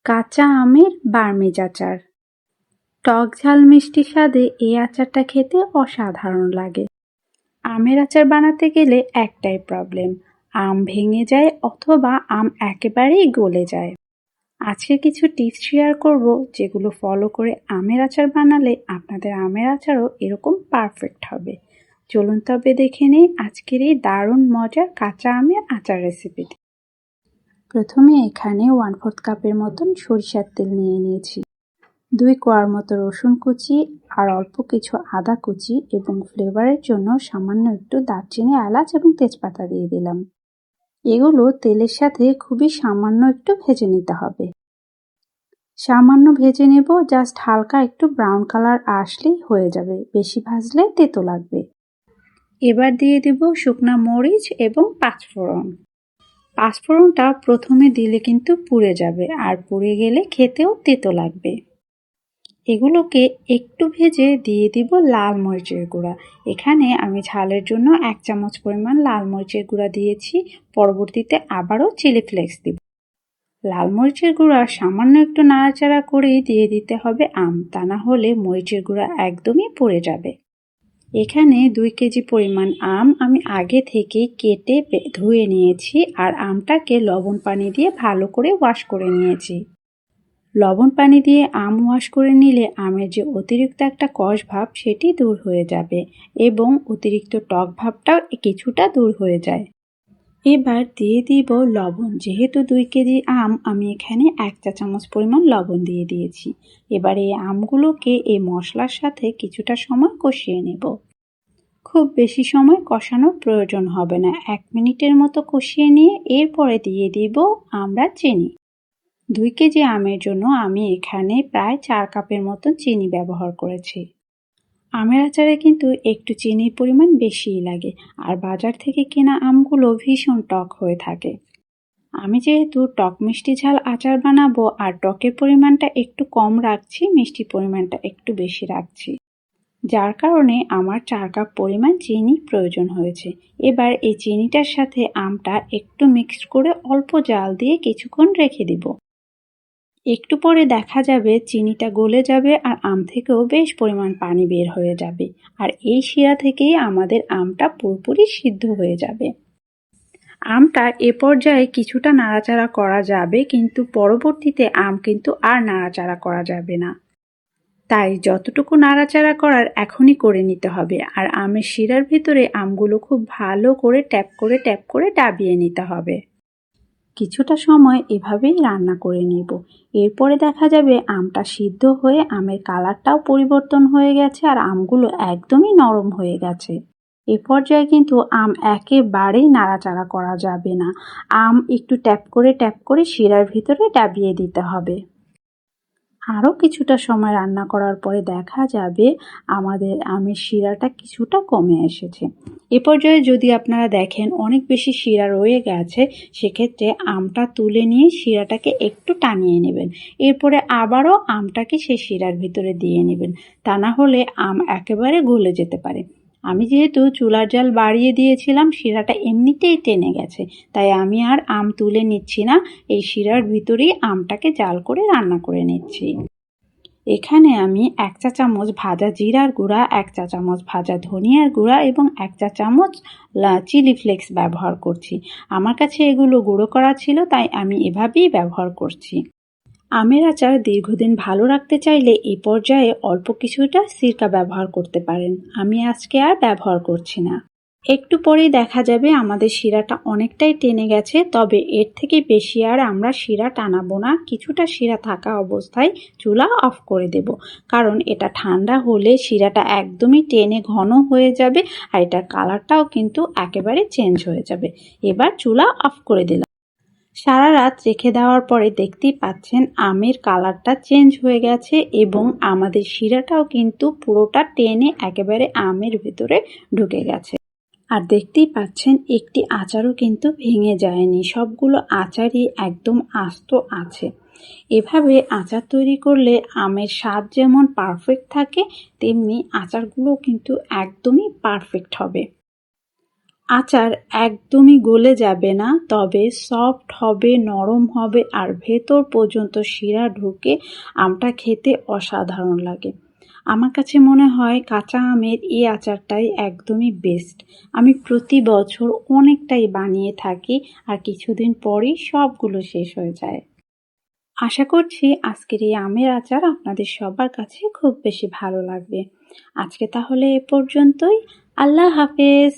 কাঁচা আমের বার্মিজ আচার। টক ঝাল মিষ্টি স্বাদে এই আচারটা খেতে অসাধারণ লাগে। আমের আচার বানাতে গেলে একটাই প্রবলেম, আম ভেঙে যায় অথবা আম একেবারেই গলে যায়। আজকে কিছু টিপস শেয়ার করব যেগুলো ফলো করে আমের আচার বানালে আপনাদের আমের আচারও এরকম পারফেক্ট হবে। চলুন তবে দেখে নেই আজকের এই দারুণ মজার কাঁচা আমের আচার রেসিপিটি। প্রথমে এখানে 1/4 কাপের মতন সরিষার তেল নিয়ে নিয়েছি, 2 কোয়ার মতো রসুন কুচি আর অল্প কিছু আদা কুচি এবং ফ্লেভারের জন্য সামান্য একটু দারচিনি, এলাচ এবং তেজপাতা দিয়ে দিলাম। এগুলো তেলের সাথে খুবই সামান্য একটু ভেজে নিতে হবে। সামান্য ভেজে নেব, জাস্ট হালকা একটু ব্রাউন কালার আসলেই হয়ে যাবে, বেশি ভাজলে তেতো লাগবে। এবার দিয়ে দেব শুকনা মরিচ এবং পাঁচফোড়ন। পাঁচফোড়নটা প্রথমে দিলে কিন্তু পুড়ে যাবে, আর পুড়ে গেলে খেতেও তেতো লাগবে। এগুলোকে একটু ভেজে দিয়ে দিব লাল মরিচের গুঁড়া। এখানে আমি ঝালের জন্য 1 চামচ পরিমাণ লাল মরিচের গুঁড়া দিয়েছি। পরবর্তীতে আবারও চিলি ফ্লেক্স দিব। লাল মরিচের গুঁড়া সামান্য একটু নাড়াচাড়া করেই দিয়ে দিতে হবে আম, তা না হলে মরিচের গুঁড়া একদমই পুড়ে যাবে। এখানে 2 কেজি পরিমাণ আম আমি আগে থেকেই কেটে ধুয়ে নিয়েছি, আর আমটাকে লবণ পানি দিয়ে ভালো করে ওয়াশ করে নিয়েছি। লবণ পানি দিয়ে আম ওয়াশ করে নিলে আমের যে অতিরিক্ত একটা কষ ভাব সেটি দূর হয়ে যাবে এবং অতিরিক্ত টক ভাবটাও কিছুটা দূর হয়ে যায়। এবার দিয়ে দিব লবণ। যেহেতু 2 কেজি আম আমি এখানে 1 চা চামচ পরিমাণ লবণ দিয়ে দিয়েছি। এবার এই আমগুলোকে এই মশলার সাথে কিছুটা সময় কষিয়ে নেব। খুব বেশি সময় কষানোর প্রয়োজন হবে না, 1 মিনিটের মতো কষিয়ে নিয়ে এরপরে দিয়ে দিব আমরা চিনি। 2 কেজি আমের জন্য আমি এখানে প্রায় 4 কাপের মতন চিনি ব্যবহার করেছি। আমের আচারে কিন্তু একটু চিনির পরিমাণ বেশিই লাগে, আর বাজার থেকে কেনা আমগুলো ভীষণ টক হয়ে থাকে। আমি যেহেতু টক মিষ্টি ঝাল আচার বানাবো আর টকের পরিমাণটা একটু কম রাখছি, মিষ্টির পরিমাণটা একটু বেশি রাখছি, যার কারণে আমার 4 কাপ পরিমাণ চিনি প্রয়োজন হয়েছে। এবার এই চিনিটার সাথে আমটা একটু মিক্সড করে অল্প জাল দিয়ে কিছুক্ষণ রেখে দিব। একটু পরে দেখা যাবে চিনিটা গলে যাবে আর আম থেকেও বেশ পরিমাণ পানি বের হয়ে যাবে, আর এই শিরা থেকেই আমাদের আমটা পুরোপুরি সিদ্ধ হয়ে যাবে। আমটা এ পর্যায়ে কিছুটা নাড়াচাড়া করা যাবে, কিন্তু পরবর্তীতে আম কিন্তু আর নাড়াচাড়া করা যাবে না। তাই যতটুকু নাড়াচাড়া করার এখনই করে নিতে হবে, আর আমের শিরার ভিতরে আমগুলো খুব ভালো করে ট্যাপ করে ডাবিয়ে নিতে হবে। কিছুটা সময় এভাবেই রান্না করে নেব। এরপরে দেখা যাবে আমটা সিদ্ধ হয়ে আমের কালারটাও পরিবর্তন হয়ে গেছে আর আমগুলো একদমই নরম হয়ে গেছে। এ পর্যায়ে কিন্তু আম একেবারেই নাড়াচাড়া করা যাবে না। আম একটু ট্যাপ করে শিরার ভিতরে ডাবিয়ে দিতে হবে। আরও কিছুটা সময় রান্না করার পরে দেখা যাবে আমাদের আমের শিরাটা কিছুটা কমে এসেছে। এ পর্যায়ে যদি আপনারা দেখেন অনেক বেশি শিরা রয়ে গেছে, সেক্ষেত্রে আমটা তুলে নিয়ে শিরাটাকে একটু টানিয়ে নেবেন। এরপরে আবারও আমটাকে সেই শিরার ভিতরে দিয়ে নেবেন, তা না হলে আম একেবারে গলে যেতে পারে। আমি যেহেতু চুলার জাল বাড়িয়ে দিয়েছিলাম, শিরাটা এমনিতেই টেনে গেছে, তাই আমি আর আম তুলে নিচ্ছি না, এই শিরার ভিতরেই আমটাকে জাল করে রান্না করে নিচ্ছি। এখানে আমি 1 চা চামচ ভাজা জিরার গুঁড়া, 1 চা চামচ ভাজা ধনিয়ার গুঁড়া এবং 1 চা চামচ চিলি ফ্লেক্স ব্যবহার করছি। আমার কাছে এগুলো গুঁড়ো করা ছিল, তাই আমি এভাবেই ব্যবহার করছি। আমের আচার দীর্ঘদিন ভালো রাখতে চাইলে এই পর্যায়ে অল্প কিছুটা সিরকা ব্যবহার করতে পারেন। আমি আজকে আর ব্যবহার করছি না। একটু পরেই দেখা যাবে আমাদের শিরাটা অনেকটাই টেনে গেছে, তবে এর থেকে বেশি আর আমরা শিরা টানাবো না। কিছুটা শিরা থাকা অবস্থায় চুলা অফ করে দেব, কারণ এটা ঠান্ডা হলে শিরাটা একদমই টেনে ঘন হয়ে যাবে আর এটার কালারটাও কিন্তু একেবারে চেঞ্জ হয়ে যাবে। এবার চুলা অফ করে দিলাম। সারা রাত রেখে দেওয়ার পরে দেখতেই পাচ্ছেন আমের কালারটা চেঞ্জ হয়ে গেছে এবং আমাদের শিরাটাও কিন্তু পুরোটা টেনে একেবারে আমের ভিতরে ঢুকে গেছে। আর দেখতেই পাচ্ছেন একটি আচারও কিন্তু ভেঙে যায়নি, সবগুলো আচারই একদম আস্ত আছে। এভাবে আচার তৈরি করলে আমের স্বাদ যেমন পারফেক্ট থাকে, তেমনি আচারগুলো কিন্তু একদমই পারফেক্ট হবে। আচার একদমই গলে যাবে না, তবে সফট হবে, নরম হবে আর ভেতর পর্যন্ত শিরা ঢুকে আমটা খেতে অসাধারণ লাগে। আমার কাছে মনে হয় কাঁচা আমের এই আচারটাই একদমই বেস্ট। আমি প্রতি বছর অনেকটাই বানিয়ে থাকি আর কিছুদিন পরই সবগুলো শেষ হয়ে যায়। আশা করছি আজকের এই আমের আচার আপনাদের সবার কাছে খুব বেশি ভালো লাগবে। আজকে তাহলে এ পর্যন্তই। আল্লাহ হাফেজ।